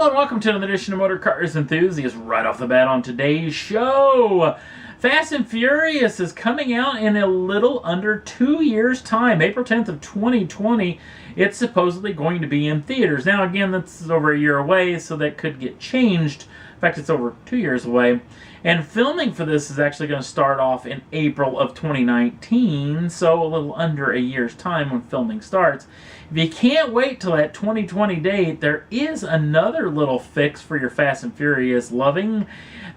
Hello and welcome to another edition of Motor Cars Enthusiasts. Right off the bat on today's show, Fast and Furious is coming out in a little under 2 years' time. April 10th of 2020, it's supposedly going to be in theaters. Now again, that's over a year away, so that could get changed. In fact, it's over 2 years away. And filming for this is actually going to start off in April of 2019, so a little under a year's time when filming starts. If you can't wait till that 2020 date, there is another little fix for your Fast and Furious loving.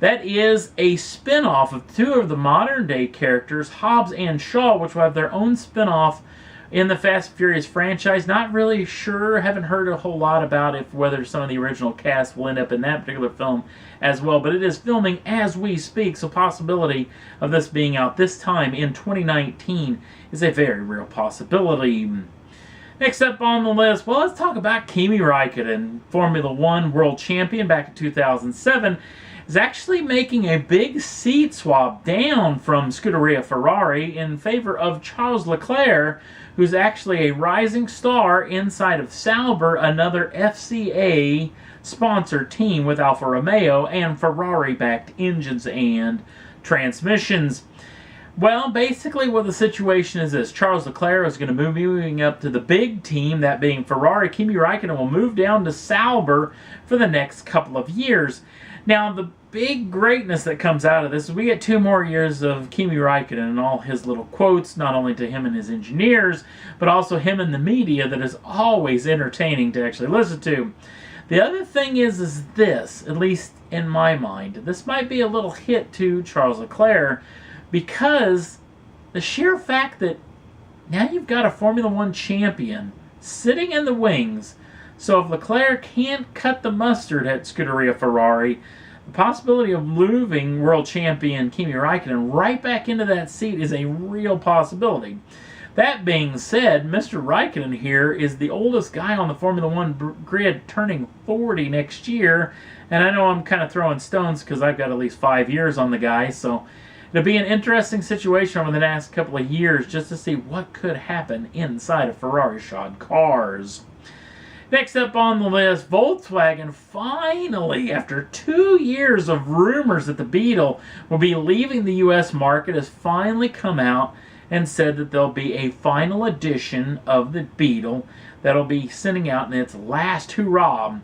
That is a spin-off of two of the modern-day characters, Hobbs and Shaw, which will have their own spin-off in the Fast and Furious franchise. Not really sure, haven't heard a whole lot about whether some of the original cast will end up in that particular film as well, but it is filming as we speak, so possibility of this being out this time in 2019 is a very real possibility. Next up on the list, well, let's talk about Kimi Räikkönen, Formula One world champion back in 2007, is actually making a big seat swap down from Scuderia Ferrari in favor of Charles Leclerc, who's actually a rising star inside of Sauber, another FCA sponsored team with Alfa Romeo and Ferrari-backed engines and transmissions. Well, basically what the situation is this. Charles Leclerc is going to be moving up to the big team, that being Ferrari. Kimi Räikkönen will move down to Sauber for the next couple of years. Now, the big greatness that comes out of this is we get 2 more years of Kimi Räikkönen and all his little quotes, not only to him and his engineers, but also him and the media, that is always entertaining to actually listen to. The other thing is this, at least in my mind, this might be a little hit to Charles Leclerc, because the sheer fact that now you've got a Formula One champion sitting in the wings, so if Leclerc can't cut the mustard at Scuderia Ferrari, the possibility of moving world champion Kimi Räikkönen right back into that seat is a real possibility. That being said, Mr. Räikkönen here is the oldest guy on the Formula One grid, turning 40 next year, and I know I'm kind of throwing stones because I've got at least 5 years on the guy, so it'll be an interesting situation over the next couple of years just to see what could happen inside of Ferrari-shod cars. Next up on the list, Volkswagen finally, after 2 years of rumors that the Beetle will be leaving the U.S. market, has finally come out and said that there'll be a final edition of the Beetle that'll be sending out in its last hurrah.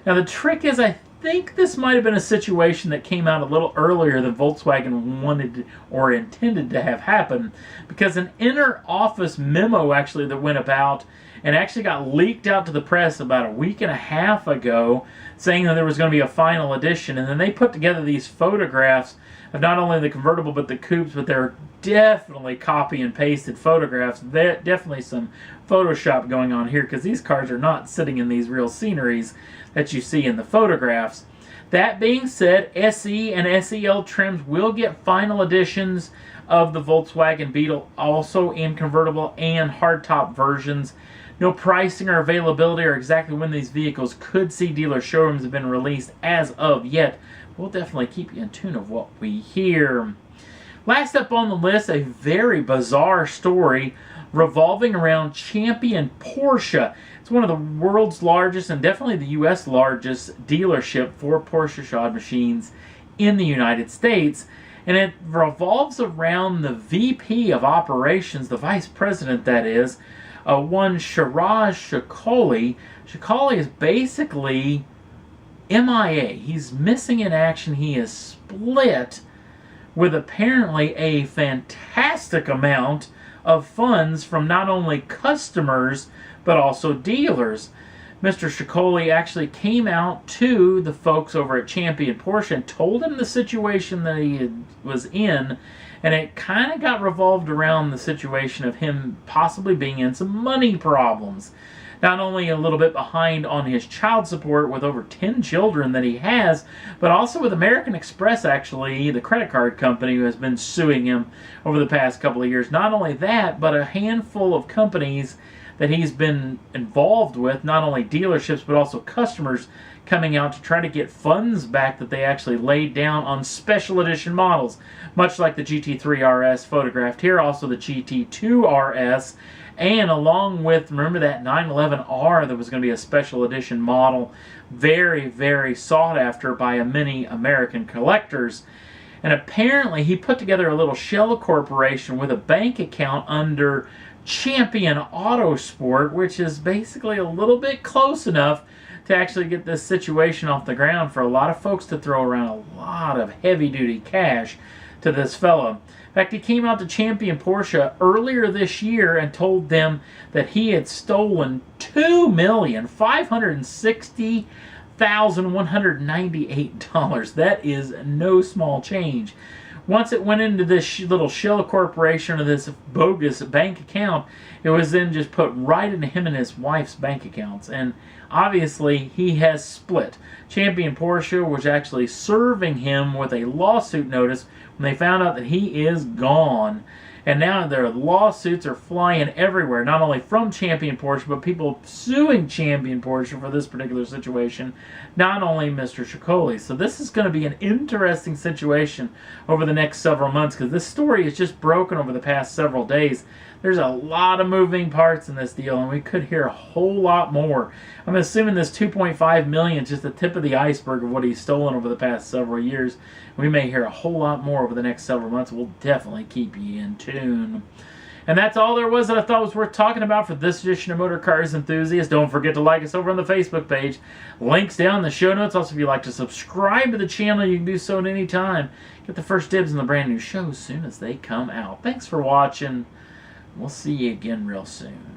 Now the trick is, I think this might have been a situation that came out a little earlier than Volkswagen wanted or intended to have happen, because an inner office memo actually that went about and actually got leaked out to the press about a week and a half ago, saying that there was going to be a final edition, and then they put together these photographs of not only the convertible but the coupes, but they're definitely copy and pasted photographs. Definitely some Photoshop going on here, because these cars are not sitting in these real sceneries that you see in the photographs. That being said, SE and SEL trims will get final editions of the Volkswagen Beetle, also in convertible and hardtop versions. No pricing or availability or exactly when these vehicles could see dealer showrooms have been released as of yet. We'll definitely keep you in tune of what we hear. Last up on the list, a very bizarre story revolving around Champion Porsche. It's one of the world's largest and definitely the U.S. largest dealership for Porsche shod machines in the United States. And it revolves around the VP of operations, the vice president that is, one Siraj Shakoli. Shakoli is basically MIA. He's missing in action. He is split with apparently a fantastic amount of funds from not only customers but also dealers. Mr. Shakoli actually came out to the folks over at Champion Porsche and told them the situation that he was in, and it kind of got revolved around the situation of him possibly being in some money problems. Not only a little bit behind on his child support with over 10 children that he has, but also with American Express, actually, the credit card company who has been suing him over the past couple of years. Not only that, but a handful of companies that he's been involved with, not only dealerships but also customers coming out to try to get funds back that they actually laid down on special edition models, much like the GT3 RS photographed here, also the GT2 RS, and along with, remember that 911R that was going to be a special edition model, very, very sought after by many American collectors. And apparently he put together a little shell corporation with a bank account under Champion Autosport, which is basically a little bit close enough to actually get this situation off the ground for a lot of folks to throw around a lot of heavy-duty cash to this fellow. In fact, he came out to Champion Porsche earlier this year and told them that he had stolen $2,560,198. That is no small change. Once it went into this little shell corporation or this bogus bank account, it was then just put right into him and his wife's bank accounts. And obviously, he has split. Champion Porsche was actually serving him with a lawsuit notice when they found out that he is gone. And now their lawsuits are flying everywhere, not only from Champion Porsche, but people suing Champion Porsche for this particular situation, not only Mr. Chicoli. So this is going to be an interesting situation over the next several months, because this story is just broken over the past several days. There's a lot of moving parts in this deal, and we could hear a whole lot more. I'm assuming this $2.5 million is just the tip of the iceberg of what he's stolen over the past several years. We may hear a whole lot more over the next several months. We'll definitely keep you in tune. And that's all there was that I thought was worth talking about for this edition of Motor Cars Enthusiasts. Don't forget to like us over on the Facebook page. Links down in the show notes. Also, if you'd like to subscribe to the channel, you can do so at any time. Get the first dibs on the brand new shows as soon as they come out. Thanks for watching. We'll see you again real soon.